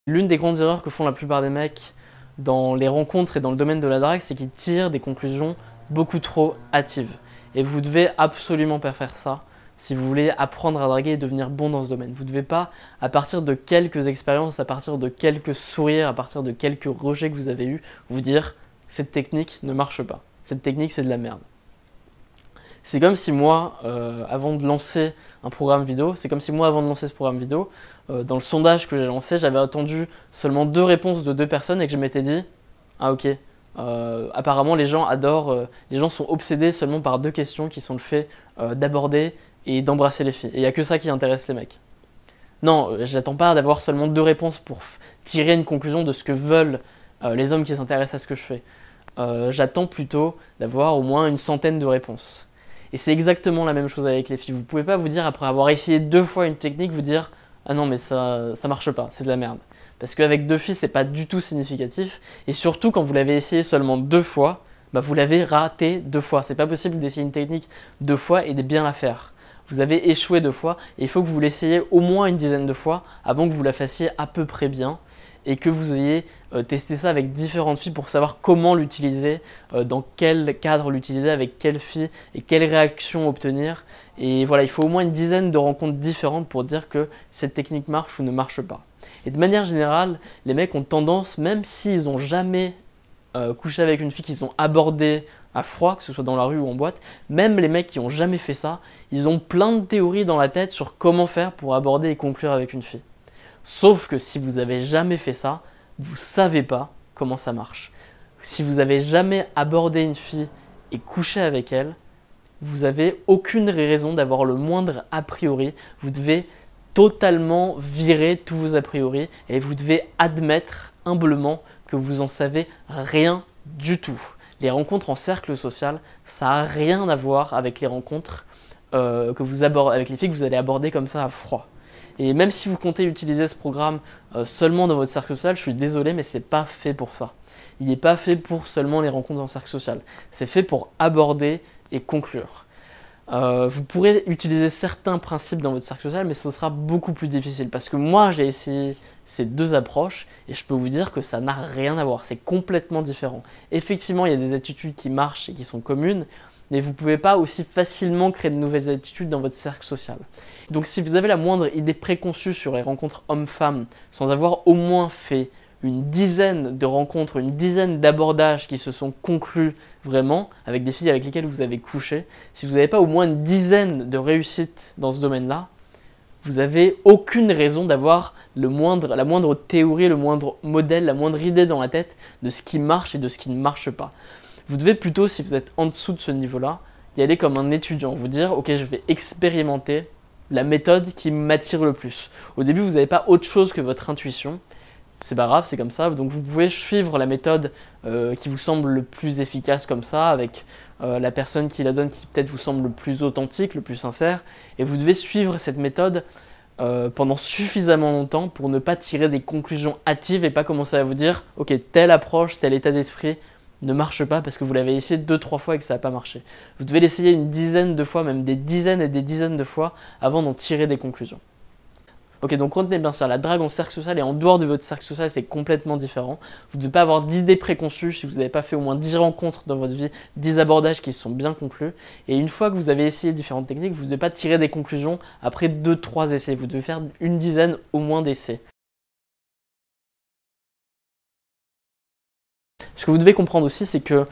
L'une des grandes erreurs que font la plupart des mecs dans les rencontres et dans le domaine de la drague, c'est qu'ils tirent des conclusions beaucoup trop hâtives. Et vous devez absolument pas faire ça si vous voulez apprendre à draguer et devenir bon dans ce domaine. Vous ne devez pas, à partir de quelques expériences, à partir de quelques sourires, à partir de quelques rejets que vous avez eus, vous dire « cette technique ne marche pas, cette technique c'est de la merde ». C'est comme si moi, avant de lancer un programme vidéo, dans le sondage que j'ai lancé, j'avais attendu seulement 2 réponses de 2 personnes et que je m'étais dit « Ah ok, apparemment les gens adorent, les gens sont obsédés seulement par 2 questions qui sont le fait d'aborder et d'embrasser les filles. Et il n'y a que ça qui intéresse les mecs. » Non, j'attends pas d'avoir seulement 2 réponses pour tirer une conclusion de ce que veulent les hommes qui s'intéressent à ce que je fais. J'attends plutôt d'avoir au moins une centaine de réponses. Et c'est exactement la même chose avec les filles. Vous pouvez pas vous dire, après avoir essayé 2 fois une technique, vous dire « Ah non mais ça marche pas, c'est de la merde ». Parce qu'avec 2 filles, c'est pas du tout significatif. Et surtout, quand vous l'avez essayé seulement 2 fois, bah vous l'avez raté 2 fois. C'est pas possible d'essayer une technique 2 fois et de bien la faire. Vous avez échoué 2 fois et il faut que vous l'essayiez au moins une dizaine de fois avant que vous la fassiez à peu près bien et que vous ayez testé ça avec différentes filles pour savoir comment l'utiliser, dans quel cadre l'utiliser, avec quelle fille et quelle réaction obtenir. Et voilà, il faut au moins une dizaine de rencontres différentes pour dire que cette technique marche ou ne marche pas. Et de manière générale, les mecs ont tendance, même s'ils n'ont jamais couché avec une fille qu'ils ont abordée à froid, que ce soit dans la rue ou en boîte, même les mecs qui n'ont jamais fait ça, ils ont plein de théories dans la tête sur comment faire pour aborder et conclure avec une fille. Sauf que si vous n'avez jamais fait ça, vous ne savez pas comment ça marche. Si vous n'avez jamais abordé une fille et couché avec elle, vous n'avez aucune raison d'avoir le moindre a priori. Vous devez totalement virer tous vos a priori et vous devez admettre humblement que vous en savez rien du tout. Les rencontres en cercle social, ça n'a rien à voir avec les rencontres avec les filles que vous allez aborder comme ça à froid. Et même si vous comptez utiliser ce programme seulement dans votre cercle social, je suis désolé, mais c'est pas fait pour ça. Il n'est pas fait pour seulement les rencontres en cercle social. C'est fait pour aborder et conclure. Vous pourrez utiliser certains principes dans votre cercle social, mais ce sera beaucoup plus difficile. Parce que moi, j'ai essayé ces 2 approches et je peux vous dire que ça n'a rien à voir. C'est complètement différent. Effectivement, il y a des attitudes qui marchent et qui sont communes, mais vous ne pouvez pas aussi facilement créer de nouvelles attitudes dans votre cercle social. Donc si vous avez la moindre idée préconçue sur les rencontres hommes-femmes, sans avoir au moins fait une dizaine de rencontres, une dizaine d'abordages qui se sont conclus vraiment, avec des filles avec lesquelles vous avez couché, si vous n'avez pas au moins une dizaine de réussites dans ce domaine-là, vous n'avez aucune raison d'avoir la moindre théorie, le moindre modèle, la moindre idée dans la tête de ce qui marche et de ce qui ne marche pas. Vous devez plutôt, si vous êtes en dessous de ce niveau-là, y aller comme un étudiant, vous dire « Ok, je vais expérimenter la méthode qui m'attire le plus ». Au début, vous n'avez pas autre chose que votre intuition, c'est pas grave, c'est comme ça, donc vous pouvez suivre la méthode qui vous semble le plus efficace comme ça, avec la personne qui la donne qui peut-être vous semble le plus authentique, le plus sincère, et vous devez suivre cette méthode pendant suffisamment longtemps pour ne pas tirer des conclusions hâtives et pas commencer à vous dire « Ok, telle approche, tel état d'esprit ne marche pas parce que vous l'avez essayé 2-3 fois et que ça n'a pas marché. » Vous devez l'essayer une dizaine de fois, même des dizaines et des dizaines de fois avant d'en tirer des conclusions. Ok, donc retenez bien ça, la drague en cercle social et en dehors de votre cercle social, c'est complètement différent. Vous ne devez pas avoir d'idées préconçues si vous n'avez pas fait au moins 10 rencontres dans votre vie, 10 abordages qui se sont bien conclus. Et une fois que vous avez essayé différentes techniques, vous ne devez pas tirer des conclusions après 2-3 essais. Vous devez faire une dizaine au moins d'essais. Ce que vous devez comprendre aussi, c'est que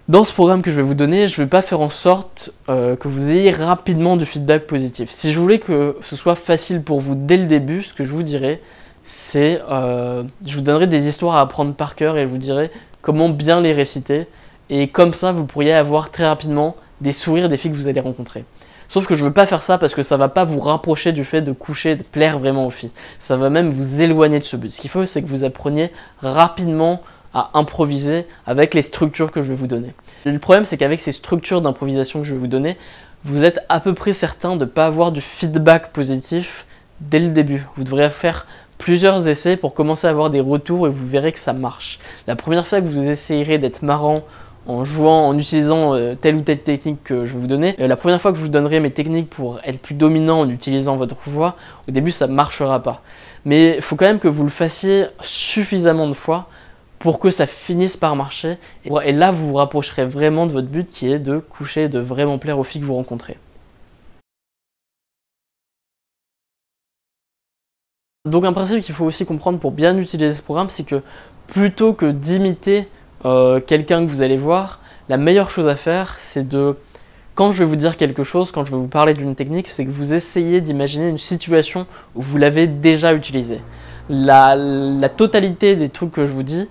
dans ce programme que je vais vous donner, je ne vais pas faire en sorte que vous ayez rapidement du feedback positif. Si je voulais que ce soit facile pour vous dès le début, ce que je vous dirais, c'est je vous donnerai des histoires à apprendre par cœur et je vous dirai comment bien les réciter. Et comme ça, vous pourriez avoir très rapidement des sourires des filles que vous allez rencontrer. Sauf que je ne veux pas faire ça parce que ça ne va pas vous rapprocher du fait de coucher, de plaire vraiment aux filles. Ça va même vous éloigner de ce but. Ce qu'il faut, c'est que vous appreniez rapidement à improviser avec les structures que je vais vous donner. Le problème, c'est qu'avec ces structures d'improvisation que je vais vous donner, vous êtes à peu près certain de ne pas avoir du feedback positif dès le début. Vous devrez faire plusieurs essais pour commencer à avoir des retours et vous verrez que ça marche. La première fois que vous essayerez d'être marrant en utilisant telle ou telle technique que je vais vous donner, la première fois que je vous donnerai mes techniques pour être plus dominant en utilisant votre voix, au début ça ne marchera pas. mais il faut quand même que vous le fassiez suffisamment de fois pour que ça finisse par marcher. Et là, vous vous rapprocherez vraiment de votre but qui est de coucher et de vraiment plaire aux filles que vous rencontrez. Donc un principe qu'il faut aussi comprendre pour bien utiliser ce programme, c'est que plutôt que d'imiter quelqu'un que vous allez voir, la meilleure chose à faire, c'est de, quand je vais vous dire quelque chose, quand je vais vous parler d'une technique, c'est que vous essayez d'imaginer une situation où vous l'avez déjà utilisée. La totalité des trucs que je vous dis,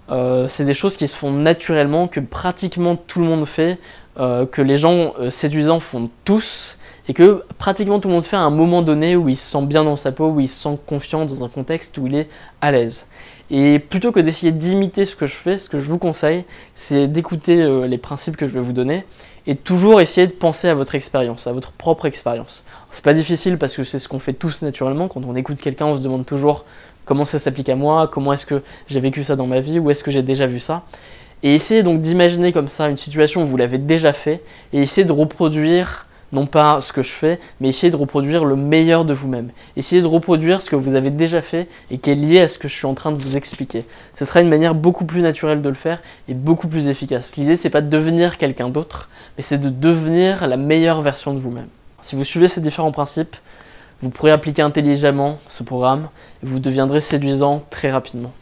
c'est des choses qui se font naturellement, que pratiquement tout le monde fait, que les gens séduisants font tous, et que pratiquement tout le monde fait à un moment donné où il se sent bien dans sa peau, où il se sent confiant dans un contexte où il est à l'aise. Et plutôt que d'essayer d'imiter ce que je fais, ce que je vous conseille, c'est d'écouter les principes que je vais vous donner et toujours essayer de penser à votre expérience, à votre propre expérience. C'est pas difficile parce que c'est ce qu'on fait tous naturellement. Quand on écoute quelqu'un, on se demande toujours comment ça s'applique à moi, comment est-ce que j'ai vécu ça dans ma vie, où est-ce que j'ai déjà vu ça. Et essayez donc d'imaginer comme ça une situation où vous l'avez déjà fait et essayez de reproduire non pas ce que je fais, mais essayez de reproduire le meilleur de vous-même. Essayez de reproduire ce que vous avez déjà fait et qui est lié à ce que je suis en train de vous expliquer. Ce sera une manière beaucoup plus naturelle de le faire et beaucoup plus efficace. L'idée, c'est pas de devenir quelqu'un d'autre, mais c'est de devenir la meilleure version de vous-même. Si vous suivez ces différents principes, vous pourrez appliquer intelligemment ce programme et vous deviendrez séduisant très rapidement.